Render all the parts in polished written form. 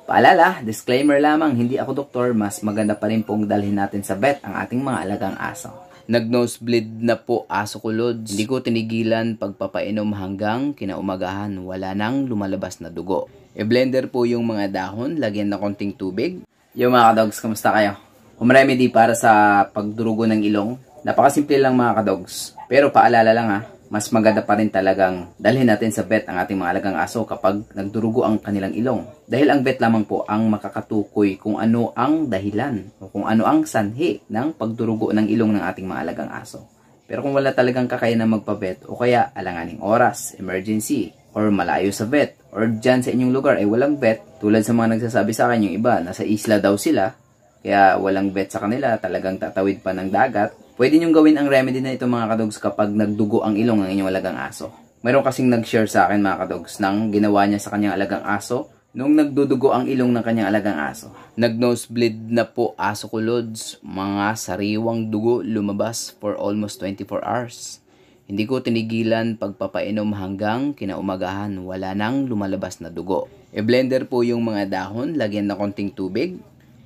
Paalala, disclaimer lamang, hindi ako doktor, mas maganda pa rin pong dalhin natin sa vet ang ating mga alagang aso. Nag-nosebleed na po aso ko, Lods. Hindi ko tinigilan pagpapainom hanggang kinaumagahan, wala nang lumalabas na dugo. I-blender po yung mga dahon, lagyan na konting tubig. Yo mga kadogs, kamusta kayo? Home remedy para sa pagdurugo ng ilong. Napakasimple lang mga kadogs. Pero paalala lang ha, mas maganda pa rin talagang dalhin natin sa vet ang ating mga alagang aso kapag nagdurugo ang kanilang ilong. Dahil ang vet lamang po ang makakatukoy kung ano ang dahilan o kung ano ang sanhi ng pagdurugo ng ilong ng ating mga alagang aso. Pero kung wala talagang kakayanan magpa-vet o kaya alanganing oras, emergency, or malayo sa vet, or dyan sa inyong lugar ay walang vet, tulad sa mga nagsasabi sa akin yung iba, nasa isla daw sila, kaya walang vet sa kanila, talagang tatawid pa ng dagat, pwede nyong gawin ang remedy na ito mga kadogs kapag nagdugo ang ilong ng inyong alagang aso. Mayroon kasing nag-share sa akin mga kadogs ng ginawa niya sa kanyang alagang aso nung nagdudugo ang ilong ng kanyang alagang aso. Nag-nosebleed na po aso ko, Lods. Mga sariwang dugo lumabas for almost 24 hours. Hindi ko tinigilan pagpapainom hanggang kinaumagahan, wala nang lumalabas na dugo. I-blender po yung mga dahon, lagyan na konting tubig,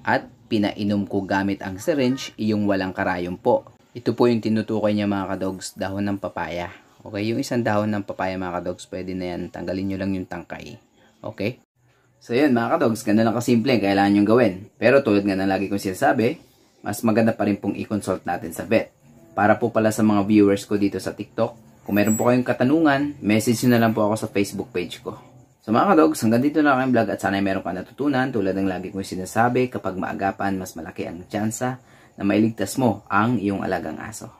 at pinainom ko gamit ang syringe, yung walang karayom po. Ito po yung tinutukoy niya mga kadogs, dahon ng papaya. Okay, yung isang dahon ng papaya mga kadogs, pwede na yan, tanggalin nyo lang yung tangkay. Okay? So yun mga kadogs, ganda lang kasimple, kailangan nyo gawin. Pero tulad nga na lagi kong sinasabi, mas maganda pa rin pong i-consult natin sa vet. Para po pala sa mga viewers ko dito sa TikTok, kung meron po kayong katanungan, message nyo na lang po ako sa Facebook page ko. So mga kadogs, hanggang dito na aking vlog at sana meron ka natutunan. Tulad ng lagi kong sinasabi, kapag maagapan, mas malaki ang tsansa na mailigtas mo ang iyong alagang aso.